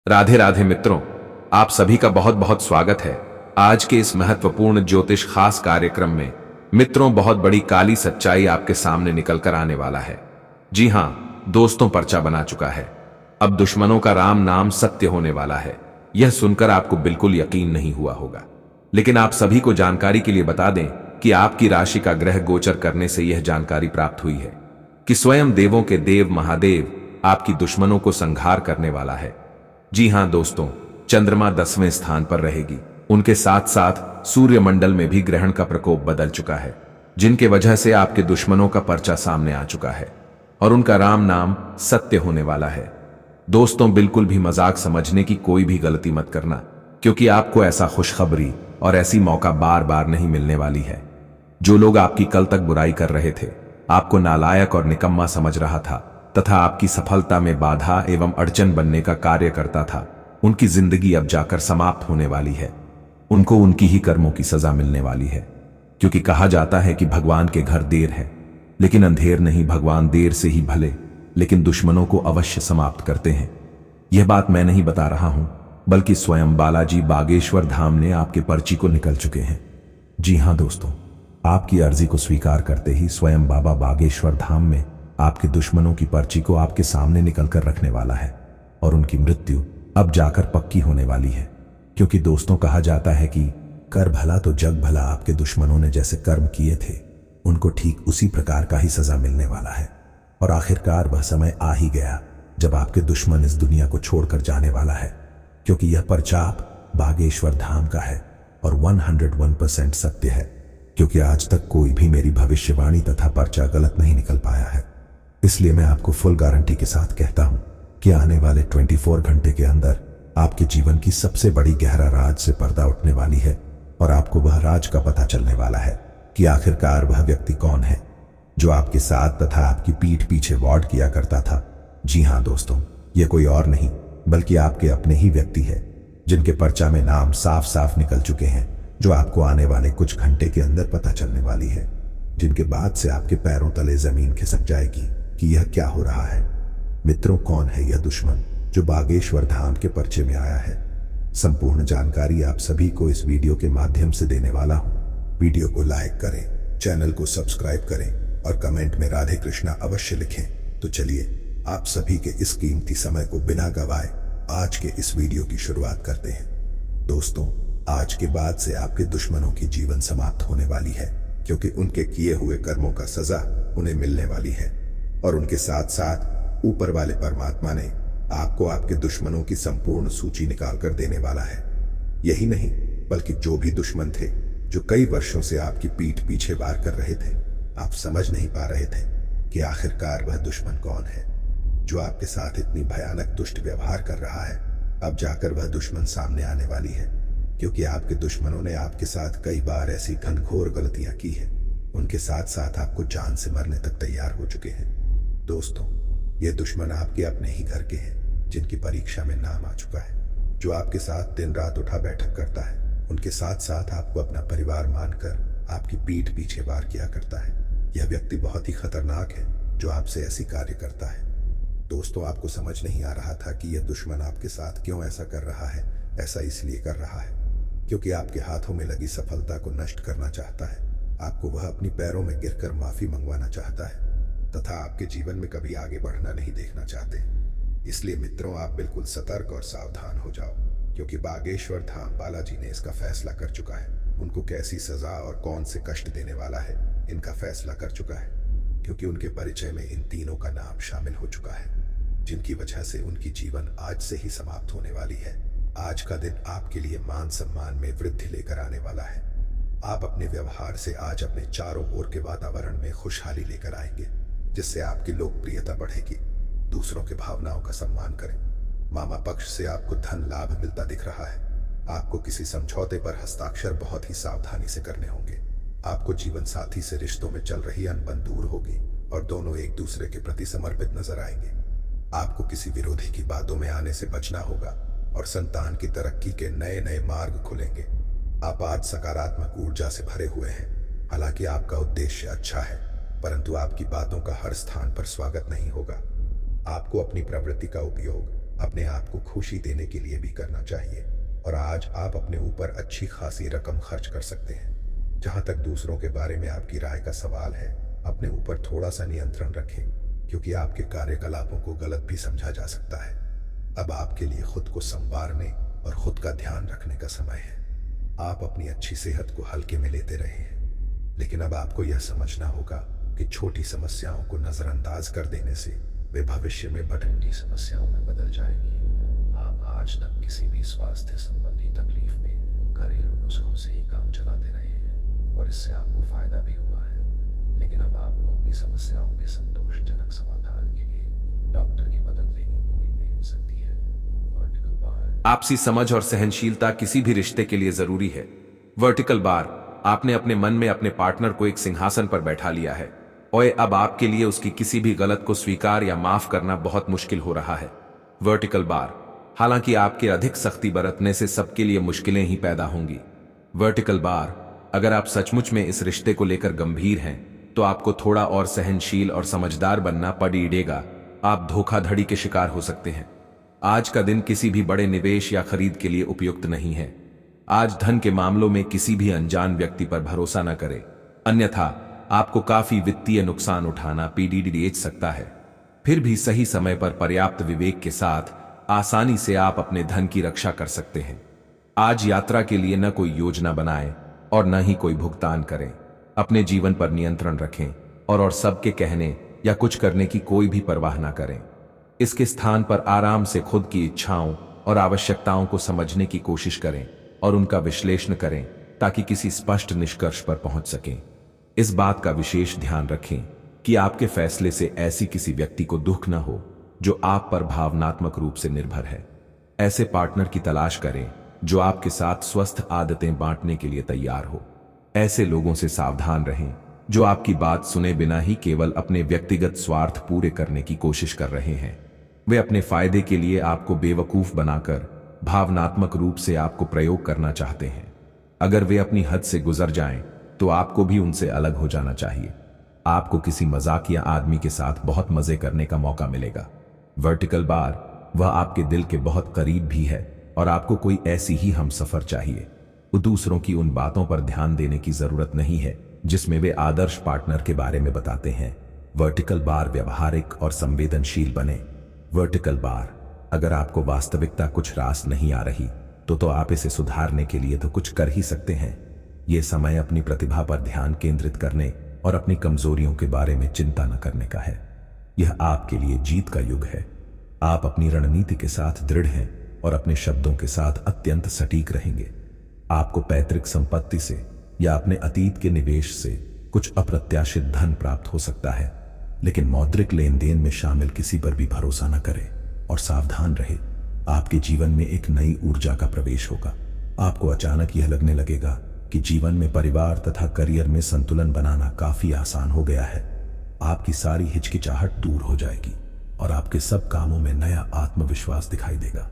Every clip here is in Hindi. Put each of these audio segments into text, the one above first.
राधे राधे मित्रों, आप सभी का बहुत बहुत स्वागत है। आज के इस महत्वपूर्ण ज्योतिष खास कार्यक्रम में मित्रों, बहुत बड़ी काली सच्चाई आपके सामने निकल कर आने वाला है। जी हाँ दोस्तों, पर्चा बना चुका है। अब दुश्मनों का राम नाम सत्य होने वाला है। यह सुनकर आपको बिल्कुल यकीन नहीं हुआ होगा, लेकिन आप सभी को जानकारी के लिए बता दें कि आपकी राशि का ग्रह गोचर करने से यह जानकारी प्राप्त हुई है कि स्वयं देवों के देव महादेव आपकी दुश्मनों को संहार करने वाला है। जी हां दोस्तों, चंद्रमा 10वें स्थान पर रहेगी। उनके साथ साथ सूर्यमंडल में भी ग्रहण का प्रकोप बदल चुका है, जिनके वजह से आपके दुश्मनों का पर्चा सामने आ चुका है और उनका राम नाम सत्य होने वाला है। दोस्तों, बिल्कुल भी मजाक समझने की कोई भी गलती मत करना, क्योंकि आपको ऐसा खुशखबरी और ऐसी मौका बार बार नहीं मिलने वाली है। जो लोग आपकी कल तक बुराई कर रहे थे, आपको नालायक और निकम्मा समझ रहा था तथा आपकी सफलता में बाधा एवं अड़चन बनने का कार्य करता था, उनकी जिंदगी अब जाकर समाप्त होने वाली है। उनको उनकी ही कर्मों की सजा मिलने वाली है, क्योंकि कहा जाता है कि भगवान के घर देर है लेकिन अंधेर नहीं। भगवान देर से ही भले लेकिन दुश्मनों को अवश्य समाप्त करते हैं। यह बात मैं नहीं बता रहा हूं, बल्कि स्वयं बालाजी बागेश्वर धाम ने आपके पर्ची को निकल चुके हैं। जी हां दोस्तों, आपकी अर्जी को स्वीकार करते ही स्वयं बाबा बागेश्वर धाम में आपके दुश्मनों की पर्ची को आपके सामने निकलकर रखने वाला है और उनकी मृत्यु अब जाकर पक्की होने वाली है। क्योंकि दोस्तों, कहा जाता है कि कर भला तो जग भला। आपके दुश्मनों ने जैसे कर्म किए थे, उनको ठीक उसी प्रकार का ही सजा मिलने वाला है। और आखिरकार वह समय आ ही गया जब आपके दुश्मन इस दुनिया को छोड़कर जाने वाला है, क्योंकि यह पर्चा बागेश्वर धाम का है और 101% सत्य है। क्योंकि आज तक कोई भी मेरी भविष्यवाणी तथा पर्चा गलत नहीं निकल पाया है, इसलिए मैं आपको फुल गारंटी के साथ कहता हूं कि आने वाले 24 घंटे के अंदर आपके जीवन की सबसे बड़ी गहरा राज से पर्दा उठने वाली है और आपको वह राज का पता चलने वाला है कि आखिरकार वह व्यक्ति कौन है जो आपके साथ तथा आपकी पीठ पीछे वार्ड किया करता था। जी हां दोस्तों, यह कोई और नहीं बल्कि आपके अपने ही व्यक्ति है, जिनके पर्चा में नाम साफ साफ निकल चुके हैं, जो आपको आने वाले कुछ घंटे के अंदर पता चलने वाली है, जिनके बाद से आपके पैरों तले जमीन खिसक जाएगी कि यह क्या हो रहा है। मित्रों, कौन है यह दुश्मन जो बागेश्वर धाम के पर्चे में आया है? संपूर्ण जानकारी आप सभी को इस वीडियो के माध्यम से देने वाला हूं। वीडियो को लाइक करें, चैनल को सब्सक्राइब करें और कमेंट में राधे कृष्णा अवश्य लिखें। तो चलिए आप सभी के इस कीमती समय को बिना गवाए आज के इस वीडियो की शुरुआत करते हैं। दोस्तों, आज के बाद से आपके दुश्मनों की जीवन समाप्त होने वाली है, क्योंकि उनके किए हुए कर्मों का सजा उन्हें मिलने वाली है और उनके साथ साथ ऊपर वाले परमात्मा ने आपको आपके दुश्मनों की संपूर्ण सूची निकाल कर देने वाला है। यही नहीं, बल्कि जो भी दुश्मन थे जो कई वर्षों से आपकी पीठ पीछे वार कर रहे थे, आप समझ नहीं पा रहे थे कि आखिरकार वह दुश्मन कौन है जो आपके साथ इतनी भयानक दुष्ट व्यवहार कर रहा है। अब जाकर वह दुश्मन सामने आने वाली है, क्योंकि आपके दुश्मनों ने आपके साथ कई बार ऐसी घनघोर गलतियां की है। उनके साथ साथ आपको जान से मरने तक तैयार हो चुके हैं। दोस्तों, ये दुश्मन आपके अपने ही घर के हैं, जिनकी परीक्षा में नाम आ चुका है, जो आपके साथ दिन रात उठा बैठक करता है। उनके साथ साथ आपको अपना परिवार मानकर आपकी पीठ पीछे वार किया करता है। यह व्यक्ति बहुत ही खतरनाक है जो आपसे ऐसी कार्य करता है। दोस्तों, आपको समझ नहीं आ रहा था कि यह दुश्मन आपके साथ क्यों ऐसा कर रहा है। ऐसा इसलिए कर रहा है क्योंकि आपके हाथों में लगी सफलता को नष्ट करना चाहता है। आपको वह अपनी पैरों में गिरकर माफी मंगवाना चाहता है तथा आपके जीवन में कभी आगे बढ़ना नहीं देखना चाहते। इसलिए मित्रों, आप बिल्कुल सतर्क और सावधान हो जाओ, क्योंकि बागेश्वर धाम बालाजी ने इसका फैसला कर चुका है। उनको कैसी सजा और कौन से कष्ट देने वाला है, इनका फैसला कर चुका है, क्योंकि उनके परिचय में इन तीनों का नाम शामिल हो चुका है, जिनकी वजह से उनकी जीवन आज से ही समाप्त होने वाली है। आज का दिन आपके लिए मान सम्मान में वृद्धि लेकर आने वाला है। आप अपने व्यवहार से आज अपने चारों ओर के वातावरण में खुशहाली लेकर आएंगे, जिससे आपकी लोकप्रियता बढ़ेगी। दूसरों के भावनाओं का सम्मान करें। मामा पक्ष से आपको धन लाभ मिलता दिख रहा है। आपको किसी समझौते पर हस्ताक्षर बहुत ही सावधानी से करने होंगे। आपको जीवन साथी से रिश्तों में चल रही अनबन दूर होगी और दोनों एक दूसरे के प्रति समर्पित नजर आएंगे। आपको किसी विरोधी की बातों में आने से बचना होगा और संतान की तरक्की के नए नए मार्ग खुलेंगे। आप आज सकारात्मक ऊर्जा से भरे हुए हैं। हालांकि आपका उद्देश्य अच्छा है, परंतु आपकी बातों का हर स्थान पर स्वागत नहीं होगा। आपको अपनी प्रवृत्ति का उपयोग अपने आप को खुशी देने के लिए भी करना चाहिए। और आज आप अपने ऊपर अच्छी खासी रकम खर्च कर सकते हैं। जहां तक दूसरों के बारे में आपकी राय का सवाल है, अपने ऊपर थोड़ा सा नियंत्रण रखें, क्योंकि आपके कार्यकलापों को गलत भी समझा जा सकता है। अब आपके लिए खुद को संवारने और खुद का ध्यान रखने का समय है। आप अपनी अच्छी सेहत को हल्के में लेते रहे हैं, लेकिन अब आपको यह समझना होगा कि छोटी समस्याओं को नजरअंदाज कर देने से वे भविष्य में बड़ी समस्याओं में बदल जाएंगी। आप आज तक किसी भी स्वास्थ्य संबंधी तकलीफ में घरेलू नुस्खों से ही काम चलाते रहे हैं और इससे आपको फायदा भी हुआ है, लेकिन अब आपको अपनी समस्याओं के संतोषजनक समाधान के लिए डॉक्टर की मदद लेनी हो सकती है। Vertical bar. आपसी समझ और सहनशीलता किसी भी रिश्ते के लिए जरूरी है। वर्टिकल बार, आपने अपने मन में अपने पार्टनर को एक सिंहासन पर बैठा लिया है और अब आपके लिए उसकी किसी भी गलत को स्वीकार या माफ करना बहुत मुश्किल हो रहा है। वर्टिकल बार, हालांकि आपके अधिक सख्ती बरतने से सबके लिए मुश्किलें ही पैदा होंगी। वर्टिकल बार, अगर आप सचमुच में इस रिश्ते को लेकर गंभीर हैं तो आपको थोड़ा और सहनशील और समझदार बनना पड़ेगा। आप धोखाधड़ी के शिकार हो सकते हैं। आज का दिन किसी भी बड़े निवेश या खरीद के लिए उपयुक्त नहीं है। आज धन के मामलों में किसी भी अनजान व्यक्ति पर भरोसा न करें, अन्यथा आपको काफी वित्तीय नुकसान उठाना पड़ सकता है। फिर भी सही समय पर पर्याप्त विवेक के साथ आसानी से आप अपने धन की रक्षा कर सकते हैं। आज यात्रा के लिए न कोई योजना बनाएं और न ही कोई भुगतान करें। अपने जीवन पर नियंत्रण रखें और सबके कहने या कुछ करने की कोई भी परवाह न करें। इसके स्थान पर आराम से खुद की इच्छाओं और आवश्यकताओं को समझने की कोशिश करें और उनका विश्लेषण करें ताकि किसी स्पष्ट निष्कर्ष पर पहुंच सकें। इस बात का विशेष ध्यान रखें कि आपके फैसले से ऐसी किसी व्यक्ति को दुख न हो जो आप पर भावनात्मक रूप से निर्भर है। ऐसे पार्टनर की तलाश करें जो आपके साथ स्वस्थ आदतें बांटने के लिए तैयार हो। ऐसे लोगों से सावधान रहें जो आपकी बात सुने बिना ही केवल अपने व्यक्तिगत स्वार्थ पूरे करने की कोशिश कर रहे हैं। वे अपने फायदे के लिए आपको बेवकूफ बनाकर भावनात्मक रूप से आपको प्रयोग करना चाहते हैं। अगर वे अपनी हद से गुजर जाएं, तो आपको भी उनसे अलग हो जाना चाहिए। आपको किसी मजाकिया आदमी के साथ बहुत मजे करने का मौका मिलेगा। वर्टिकल बार, वह आपके दिल के बहुत करीब भी है और आपको कोई ऐसी ही हमसफर चाहिए। दूसरों की उन बातों पर ध्यान देने की जरूरत नहीं है जिसमें वे आदर्श पार्टनर के बारे में बताते हैं। वर्टिकल बार, व्यवहारिक और संवेदनशील बने। वर्टिकल बार, अगर आपको वास्तविकता कुछ रास नहीं आ रही तो आप इसे सुधारने के लिए तो कुछ कर ही सकते हैं। यह समय अपनी प्रतिभा पर ध्यान केंद्रित करने और अपनी कमजोरियों के बारे में चिंता न करने का है। यह आपके लिए जीत का युग है। आप अपनी रणनीति के साथ दृढ़ हैं और अपने शब्दों के साथ अत्यंत सटीक रहेंगे। आपको पैतृक संपत्ति से या अपने अतीत के निवेश से कुछ अप्रत्याशित धन प्राप्त हो सकता है, लेकिन मौद्रिक लेन देन में शामिल किसी पर भी भरोसा न करें और सावधान रहे। आपके जीवन में एक नई ऊर्जा का प्रवेश होगा। आपको अचानक यह लगने लगेगा कि जीवन में परिवार तथा करियर में संतुलन बनाना काफी आसान हो गया है। आपकी सारी हिचकिचाहट दूर हो जाएगी और आपके सब कामों में नया आत्मविश्वास दिखाई देगा।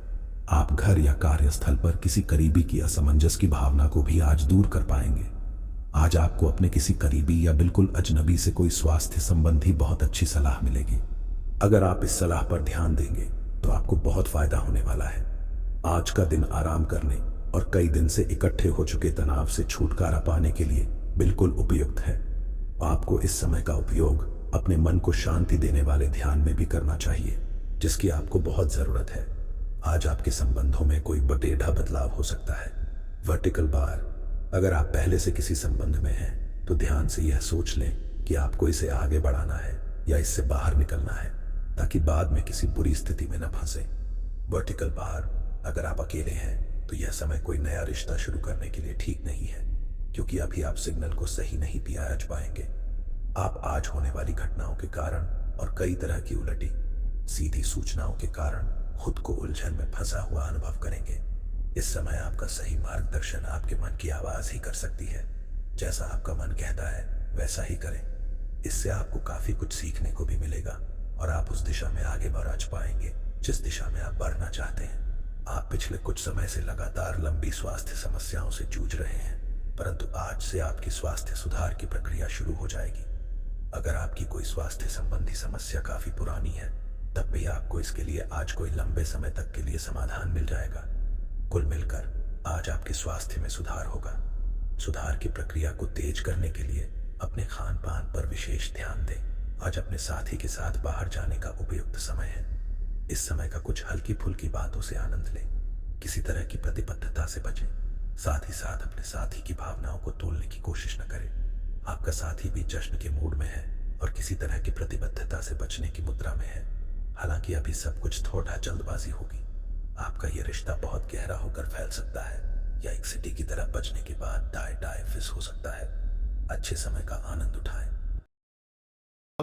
आप घर या कार्यस्थल पर किसी करीबी की असमंजस की भावना को भी आज दूर कर पाएंगे। आज आपको अपने किसी करीबी या बिल्कुल अजनबी से कोई स्वास्थ्य संबंधी बहुत अच्छी सलाह मिलेगी। अगर आप इस सलाह पर ध्यान देंगे तो आपको बहुत फायदा होने वाला है। आज का दिन आराम करने और कई दिन से इकट्ठे हो चुके तनाव से छुटकारा पाने के लिए बिल्कुल उपयुक्त है। आपको इस समय का उपयोग अपने मन को शांति देने वाले ध्यान में भी करना चाहिए, जिसकी आपको बहुत जरूरत है। आज आपके संबंधों में कोई बटेढ़ा बदलाव हो सकता है। वर्टिकल बार, अगर आप पहले से किसी संबंध में हैं तो ध्यान से यह सोच लें कि आपको इसे आगे बढ़ाना है या इससे बाहर निकलना है, ताकि बाद में किसी बुरी स्थिति में न फंसे। वर्टिकल बार, अगर आप अकेले हैं तो यह समय कोई नया रिश्ता शुरू करने के लिए ठीक नहीं है, क्योंकि अभी आप सिग्नल को सही नहीं पियाज पाएंगे। आप आज होने वाली घटनाओं के कारण और कई तरह की उलटी सीधी सूचनाओं के कारण खुद को उलझन में फंसा हुआ अनुभव करेंगे। इस समय आपका सही मार्गदर्शन आपके मन की आवाज ही कर सकती है। जैसा आपका मन कहता है वैसा ही करें। इससे आपको काफी कुछ सीखने को भी मिलेगा और आप उस दिशा में आगे बढ़ पाएंगे जिस दिशा में आप बढ़ना चाहते हैं। आप पिछले कुछ समय से लगातार लंबी स्वास्थ्य समस्याओं से जूझ रहे हैं, परंतु आज से आपकी स्वास्थ्य सुधार की प्रक्रिया शुरू हो जाएगी। अगर आपकी कोई स्वास्थ्य संबंधी समस्या काफी पुरानी है तब भी आपको इसके लिए आज कोई लंबे समय तक के लिए समाधान मिल जाएगा। कुल मिलकर आज आपके स्वास्थ्य में सुधार होगा। सुधार की प्रक्रिया को तेज करने के लिए अपने खान पान पर विशेष ध्यान दें। आज अपने साथी के साथ बाहर जाने का उपयुक्त समय है। इस समय का कुछ हल्की फुल्की बातों से आनंद लें। किसी तरह की प्रतिबद्धता से बचें। साथ ही साथ अपने साथी की भावनाओं को तोड़ने की कोशिश न करें। आपका साथी भी जश्न के मूड में है और किसी तरह की प्रतिबद्धता से बचने की मुद्रा में है। हालांकि अभी सब कुछ थोड़ा जल्दबाजी होगी। आपका यह रिश्ता बहुत गहरा होकर फैल सकता है या एक सिटी की तरह बचने के बाद डाय फिस हो सकता है। अच्छे समय का आनंद उठाएं।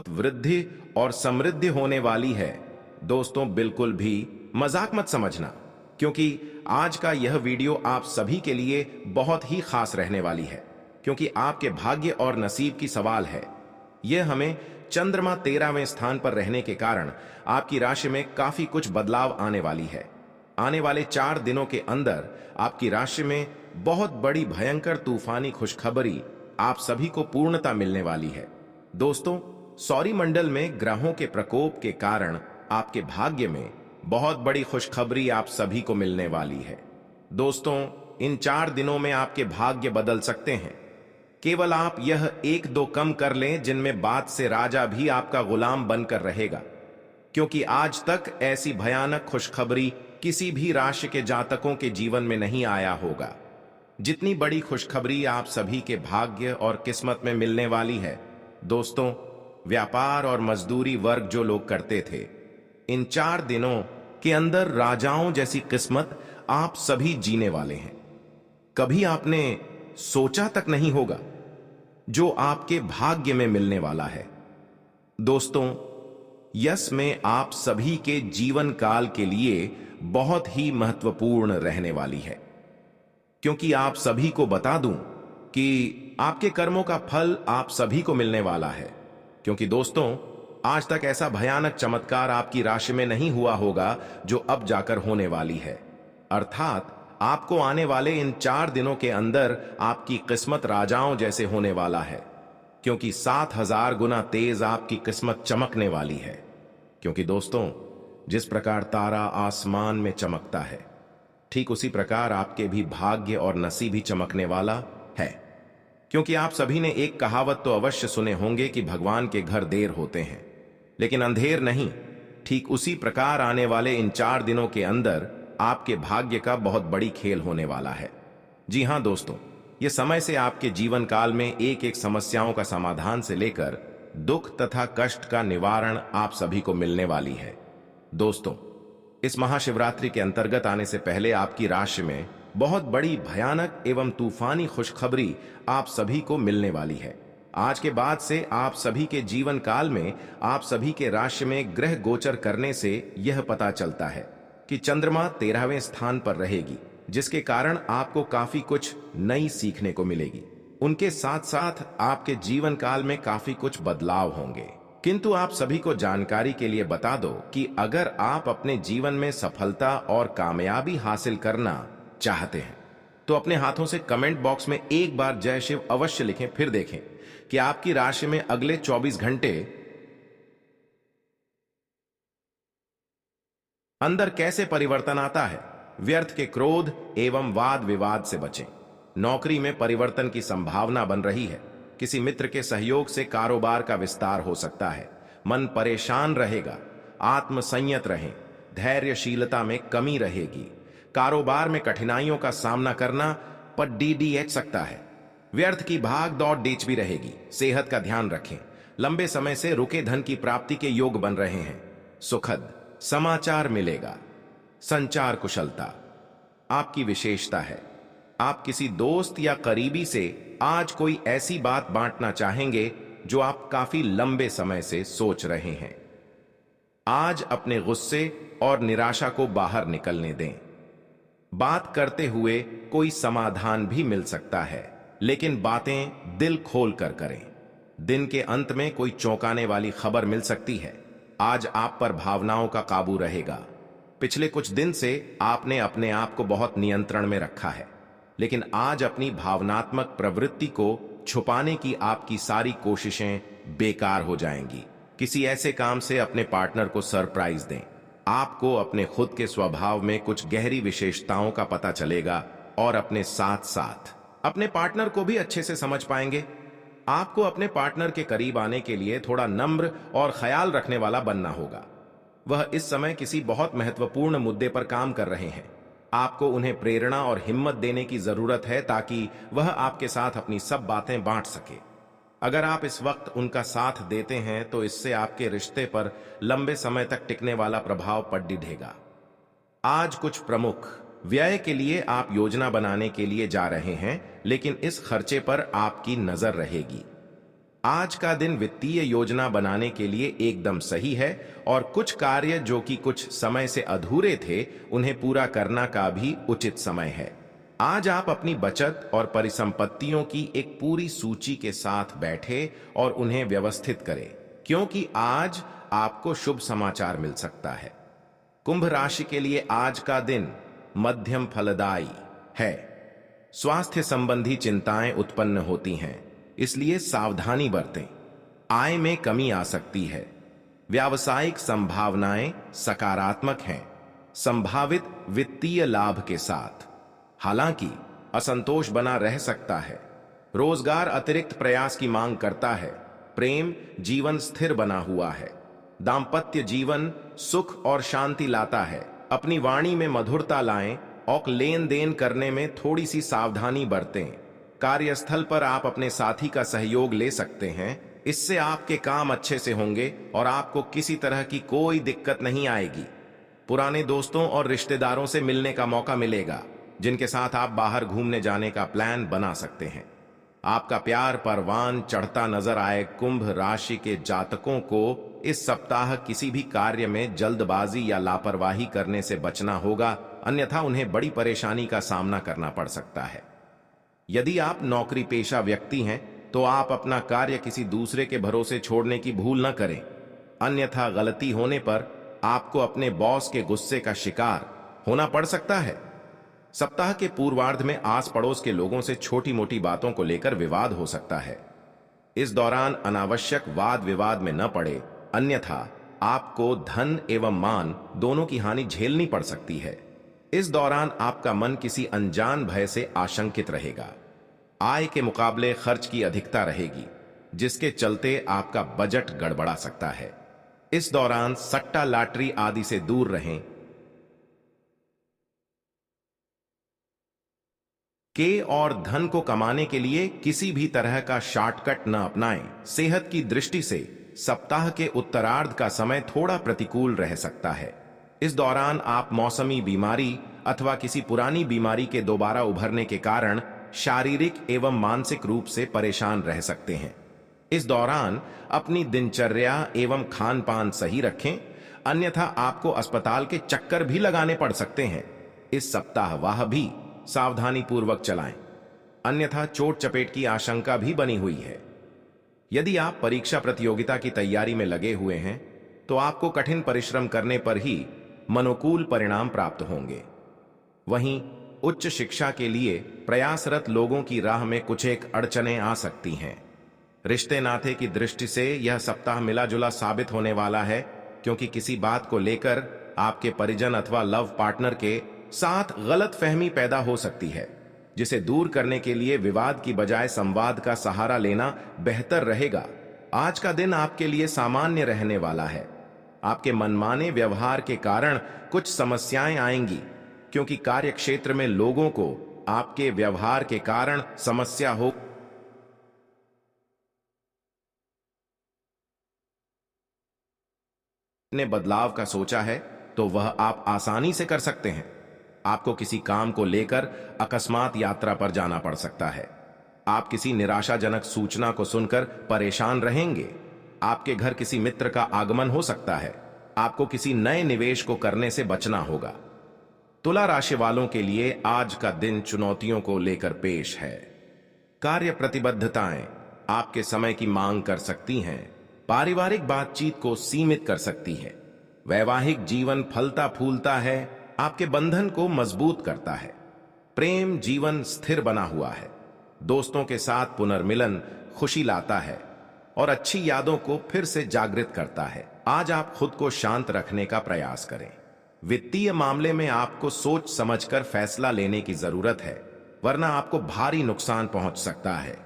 वृद्धि और समृद्धि होने वाली है। दोस्तों, बिल्कुल भी मजाक मत समझना, क्योंकि आज का यह वीडियो आप सभी के लिए बहुत ही खास रहने वाली है, क्योंकि आपके भाग्य और नसीब की सवाल है। यह हमें चंद्रमा 13वें स्थान पर रहने के कारण आपकी राशि में काफी कुछ बदलाव आने वाली है। आने वाले 4 दिनों के अंदर आपकी राशि में बहुत बड़ी भयंकर तूफानी खुशखबरी आप सभी को पूर्णता मिलने वाली है। दोस्तों, सौरमंडल में ग्रहों के प्रकोप के कारण आपके भाग्य में बहुत बड़ी खुशखबरी आप सभी को मिलने वाली है। दोस्तों, इन 4 दिनों में आपके भाग्य बदल सकते हैं। केवल आप यह 1-2 कम कर लें जिनमें बात से राजा भी आपका गुलाम बनकर रहेगा, क्योंकि आज तक ऐसी भयानक खुशखबरी किसी भी राशि के जातकों के जीवन में नहीं आया होगा। जितनी बड़ी खुशखबरी आप सभी के भाग्य और किस्मत में मिलने वाली है। दोस्तों, व्यापार और मजदूरी वर्ग जो लोग करते थे, इन 4 दिनों के अंदर राजाओं जैसी किस्मत आप सभी जीने वाले हैं। कभी आपने सोचा तक नहीं होगा जो आपके भाग्य में मिलने वाला है। दोस्तों, यश में आप सभी के जीवन काल के लिए बहुत ही महत्वपूर्ण रहने वाली है, क्योंकि आप सभी को बता दूं कि आपके कर्मों का फल आप सभी को मिलने वाला है। क्योंकि दोस्तों, आज तक ऐसा भयानक चमत्कार आपकी राशि में नहीं हुआ होगा जो अब जाकर होने वाली है। अर्थात आपको आने वाले इन 4 दिनों के अंदर आपकी किस्मत राजाओं जैसे होने वाला है, क्योंकि 7000 गुना तेज आपकी किस्मत चमकने वाली है। क्योंकि दोस्तों, जिस प्रकार तारा आसमान में चमकता है, ठीक उसी प्रकार आपके भी भाग्य और नसीब भी चमकने वाला है। क्योंकि आप सभी ने एक कहावत तो अवश्य सुने होंगे कि भगवान के घर देर होते हैं लेकिन अंधेर नहीं। ठीक उसी प्रकार आने वाले इन 4 दिनों के अंदर आपके भाग्य का बहुत बड़ी खेल होने वाला है। जी हां दोस्तों, यह समय से आपके जीवन काल में एक एक समस्याओं का समाधान से लेकर दुख तथा कष्ट का निवारण आप सभी को मिलने वाली है। दोस्तों, इस महाशिवरात्रि के अंतर्गत आने से पहले आपकी राशि में बहुत बड़ी भयानक एवं तूफानी खुशखबरी आप सभी को मिलने वाली है। आज के बाद से आप सभी के जीवन काल में आप सभी के राशि में ग्रह गोचर करने से यह पता चलता है कि चंद्रमा 13वें स्थान पर रहेगी, जिसके कारण आपको काफी कुछ नई सीखने को मिलेगी। उनके साथ साथ आपके जीवन काल में काफी कुछ बदलाव होंगे। किंतु आप सभी को जानकारी के लिए बता दो कि अगर आप अपने जीवन में सफलता और कामयाबी हासिल करना चाहते हैं तो अपने हाथों से कमेंट बॉक्स में एक बार जय शिव अवश्य लिखें। फिर देखें कि आपकी राशि में अगले 24 घंटे अंदर कैसे परिवर्तन आता है। व्यर्थ के क्रोध एवं वाद विवाद से बचें। नौकरी में परिवर्तन की संभावना बन रही है। किसी मित्र के सहयोग से कारोबार का विस्तार हो सकता है। मन परेशान रहेगा। आत्मसंयत रहें। धैर्यशीलता में कमी रहेगी। कारोबार में कठिनाइयों का सामना करना पर डीडीएच सकता है। व्यर्थ की भाग दौड़ डीच भी रहेगी। सेहत का ध्यान रखें। लंबे समय से रुके धन की प्राप्ति के योग बन रहे हैं। सुखद समाचार मिलेगा। संचार कुशलता आपकी विशेषता है। आप किसी दोस्त या करीबी से आज कोई ऐसी बात बांटना चाहेंगे जो आप काफी लंबे समय से सोच रहे हैं। आज अपने गुस्से और निराशा को बाहर निकलने दें। बात करते हुए कोई समाधान भी मिल सकता है, लेकिन बातें दिल खोल कर करें। दिन के अंत में कोई चौंकाने वाली खबर मिल सकती है। आज आप पर भावनाओं का काबू रहेगा। पिछले कुछ दिन से आपने अपने आप को बहुत नियंत्रण में रखा है, लेकिन आज अपनी भावनात्मक प्रवृत्ति को छुपाने की आपकी सारी कोशिशें बेकार हो जाएंगी। किसी ऐसे काम से अपने पार्टनर को सरप्राइज दें। आपको अपने खुद के स्वभाव में कुछ गहरी विशेषताओं का पता चलेगा और अपने साथ साथ अपने पार्टनर को भी अच्छे से समझ पाएंगे। आपको अपने पार्टनर के करीब आने के लिए थोड़ा नम्र और ख्याल रखने वाला बनना होगा। वह इस समय किसी बहुत महत्वपूर्ण मुद्दे पर काम कर रहे हैं। आपको उन्हें प्रेरणा और हिम्मत देने की जरूरत है ताकि वह आपके साथ अपनी सब बातें बांट सके। अगर आप इस वक्त उनका साथ देते हैं तो इससे आपके रिश्ते पर लंबे समय तक टिकने वाला प्रभाव पड़ेगा। आज कुछ प्रमुख व्यय के लिए आप योजना बनाने के लिए जा रहे हैं, लेकिन इस खर्चे पर आपकी नजर रहेगी। आज का दिन वित्तीय योजना बनाने के लिए एकदम सही है और कुछ कार्य जो कि कुछ समय से अधूरे थे उन्हें पूरा करना का भी उचित समय है। आज आप अपनी बचत और परिसंपत्तियों की एक पूरी सूची के साथ बैठे और उन्हें व्यवस्थित करें, क्योंकि आज आपको शुभ समाचार मिल सकता है। कुंभ राशि के लिए आज का दिन मध्यम फलदायी है। स्वास्थ्य संबंधी चिंताएं उत्पन्न होती हैं, इसलिए सावधानी बरतें। आय में कमी आ सकती है। व्यावसायिक संभावनाएं सकारात्मक हैं, संभावित वित्तीय लाभ के साथ। हालांकि असंतोष बना रह सकता है। रोजगार अतिरिक्त प्रयास की मांग करता है। प्रेम जीवन स्थिर बना हुआ है। दाम्पत्य जीवन सुख और शांति लाता है। अपनी वाणी में मधुरता लाएं और लेन देन करने में थोड़ी सी सावधानी बरतें। कार्यस्थल पर आप अपने साथी का सहयोग ले सकते हैं, इससे आपके काम अच्छे से होंगे और आपको किसी तरह की कोई दिक्कत नहीं आएगी। पुराने दोस्तों और रिश्तेदारों से मिलने का मौका मिलेगा, जिनके साथ आप बाहर घूमने जाने का प्लान बना सकते हैं। आपका प्यार परवान चढ़ता नजर आए। कुंभ राशि के जातकों को इस सप्ताह किसी भी कार्य में जल्दबाजी या लापरवाही करने से बचना होगा, अन्यथा उन्हें बड़ी परेशानी का सामना करना पड़ सकता है। यदि आप नौकरी पेशा व्यक्ति हैं तो आप अपना कार्य किसी दूसरे के भरोसे छोड़ने की भूल न करें, अन्यथा गलती होने पर आपको अपने बॉस के गुस्से का शिकार होना पड़ सकता है। सप्ताह के पूर्वार्ध में आस पड़ोस के लोगों से छोटी मोटी बातों को लेकर विवाद हो सकता है। इस दौरान अनावश्यक वाद विवाद में न पड़े, अन्यथा आपको धन एवं मान दोनों की हानि झेलनी पड़ सकती है। इस दौरान आपका मन किसी अनजान भय से आशंकित रहेगा। आय के मुकाबले खर्च की अधिकता रहेगी, जिसके चलते आपका बजट गड़बड़ा सकता है। इस दौरान सट्टा लॉटरी आदि से दूर रहें। और धन को कमाने के लिए किसी भी तरह का शॉर्टकट न अपनाएं। सेहत की दृष्टि से सप्ताह के उत्तरार्ध का समय थोड़ा प्रतिकूल रह सकता है। इस दौरान आप मौसमी बीमारी अथवा किसी पुरानी बीमारी के दोबारा उभरने के कारण शारीरिक एवं मानसिक रूप से परेशान रह सकते हैं। इस दौरान अपनी दिनचर्या एवं खान पान सही रखें, अन्यथा आपको अस्पताल के चक्कर भी लगाने पड़ सकते हैं। इस सप्ताह वह भी सावधानी पूर्वक चलाएं, अन्यथा चोट चपेट की आशंका भी बनी हुई है। यदि आप परीक्षा प्रतियोगिता की तैयारी में लगे हुए हैं तो आपको कठिन परिश्रम करने पर ही मनोकूल परिणाम प्राप्त होंगे। वहीं उच्च शिक्षा के लिए प्रयासरत लोगों की राह में कुछ एक अड़चनें आ सकती हैं। रिश्ते नाते की दृष्टि से यह सप्ताह मिला जुला साबित होने वाला है, क्योंकि किसी बात को लेकर आपके परिजन अथवा लव पार्टनर के साथ गलतफहमी पैदा हो सकती है, जिसे दूर करने के लिए विवाद की बजाय संवाद का सहारा लेना बेहतर रहेगा। आज का दिन आपके लिए सामान्य रहने वाला है। आपके मनमाने व्यवहार के कारण कुछ समस्याएं आएंगी, क्योंकि कार्य क्षेत्र में लोगों को आपके व्यवहार के कारण समस्या हो। ने बदलाव का सोचा है तो वह आप आसानी से कर सकते हैं। आपको किसी काम को लेकर अकस्मात यात्रा पर जाना पड़ सकता है। आप किसी निराशाजनक सूचना को सुनकर परेशान रहेंगे। आपके घर किसी मित्र का आगमन हो सकता है। आपको किसी नए निवेश को करने से बचना होगा। तुला राशि वालों के लिए आज का दिन चुनौतियों को लेकर पेश है। कार्य प्रतिबद्धताएं आपके समय की मांग कर सकती हैं। पारिवारिक बातचीत को सीमित कर सकती है। वैवाहिक जीवन फलता फूलता है, आपके बंधन को मजबूत करता है। प्रेम जीवन स्थिर बना हुआ है। दोस्तों के साथ पुनर्मिलन खुशी लाता है। और अच्छी यादों को फिर से जागृत करता है। आज आप खुद को शांत रखने का प्रयास करें। वित्तीय मामले में आपको सोच समझकर फैसला लेने की जरूरत है, वरना आपको भारी नुकसान पहुंच सकता है।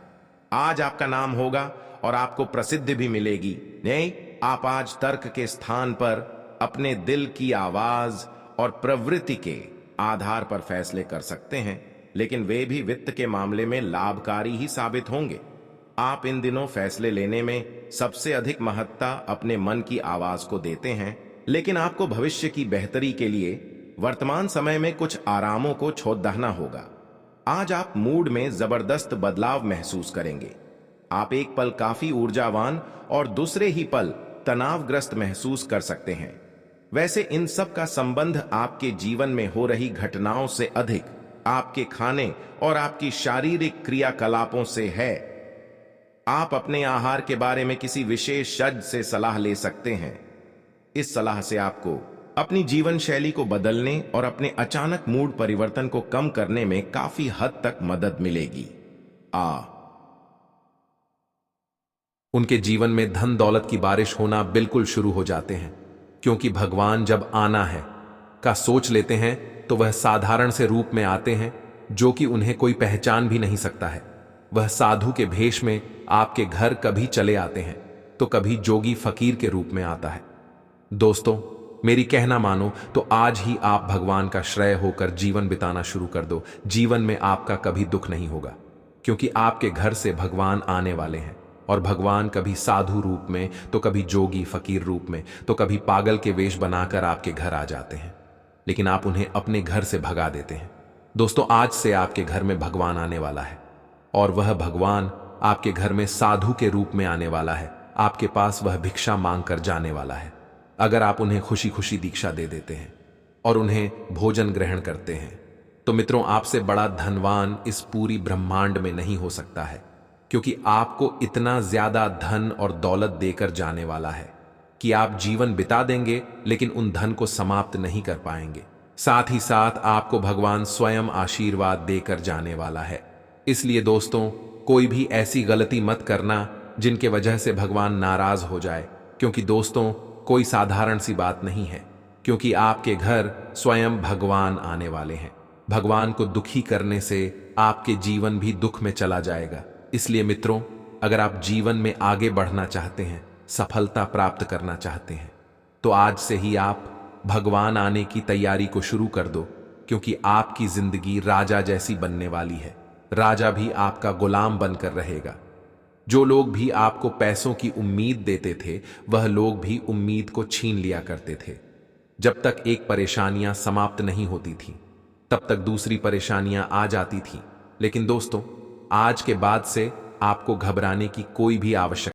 आज आपका नाम होगा और आपको प्रसिद्धि भी मिलेगी। नहीं, आप आज तर्क के स्थान पर अपने दिल की आवाज और प्रवृत्ति के आधार पर फैसले कर सकते हैं, लेकिन वे भी वित्त के मामले में लाभकारी ही साबित होंगे। आप इन दिनों फैसले लेने में सबसे अधिक महत्ता अपने मन की आवाज को देते हैं, लेकिन आपको भविष्य की बेहतरी के लिए वर्तमान समय में कुछ आरामों को छोड़ना होगा। आज आप मूड में जबरदस्त बदलाव महसूस करेंगे। आप एक पल काफी ऊर्जावान और दूसरे ही पल तनावग्रस्त महसूस कर सकते हैं। वैसे इन सब का संबंध आपके जीवन में हो रही घटनाओं से अधिक आपके खाने और आपकी शारीरिक क्रियाकलापों से है। आप अपने आहार के बारे में किसी विशेषज्ञ से सलाह ले सकते हैं। इस सलाह से आपको अपनी जीवन शैली को बदलने और अपने अचानक मूड परिवर्तन को कम करने में काफी हद तक मदद मिलेगी। उनके जीवन में धन दौलत की बारिश होना बिल्कुल शुरू हो जाते हैं, क्योंकि भगवान जब आना है का सोच लेते हैं तो वह साधारण से रूप में आते हैं जो कि उन्हें कोई पहचान भी नहीं सकता है। वह साधु के भेष में आपके घर कभी चले आते हैं तो कभी जोगी फकीर के रूप में आता है। दोस्तों, मेरी कहना मानो तो आज ही आप भगवान का श्रेय होकर जीवन बिताना शुरू कर दो। जीवन में आपका कभी दुख नहीं होगा, क्योंकि आपके घर से भगवान आने वाले हैं। और भगवान कभी साधु रूप में तो कभी जोगी फकीर रूप में तो कभी पागल के वेश बनाकर आपके घर आ जाते हैं, लेकिन आप उन्हें अपने घर से भगा देते हैं। दोस्तों, आज से आपके घर में भगवान आने वाला है और वह भगवान आपके घर में साधु के रूप में आने वाला है। आपके पास वह भिक्षा मांग कर जाने वाला है। अगर आप उन्हें खुशी खुशी दीक्षा दे देते हैं और उन्हें भोजन ग्रहण करते हैं तो मित्रों, आपसे बड़ा धनवान इस पूरी ब्रह्मांड में नहीं हो सकता है, क्योंकि आपको इतना ज्यादा धन और दौलत देकर जाने वाला है कि आप जीवन बिता देंगे लेकिन उन धन को समाप्त नहीं कर पाएंगे। साथ ही साथ आपको भगवान स्वयं आशीर्वाद देकर जाने वाला है। इसलिए दोस्तों, कोई भी ऐसी गलती मत करना जिनके वजह से भगवान नाराज हो जाए, क्योंकि दोस्तों, कोई साधारण सी बात नहीं है, क्योंकि आपके घर स्वयं भगवान आने वाले हैं। भगवान को दुखी करने से आपके जीवन भी दुख में चला जाएगा। इसलिए मित्रों, अगर आप जीवन में आगे बढ़ना चाहते हैं, सफलता प्राप्त करना चाहते हैं, तो आज से ही आप भगवान आने की तैयारी को शुरू कर दो, क्योंकि आपकी जिंदगी राजा जैसी बनने वाली है। राजा भी आपका गुलाम बनकर रहेगा। जो लोग भी आपको पैसों की उम्मीद देते थे, वह लोग भी उम्मीद को छीन लिया करते थे। जब तक एक परेशानियां समाप्त नहीं होती थी, तब तक दूसरी परेशानियां आ जाती थी। लेकिन दोस्तों, आज के बाद से आपको घबराने की कोई भी आवश्यकता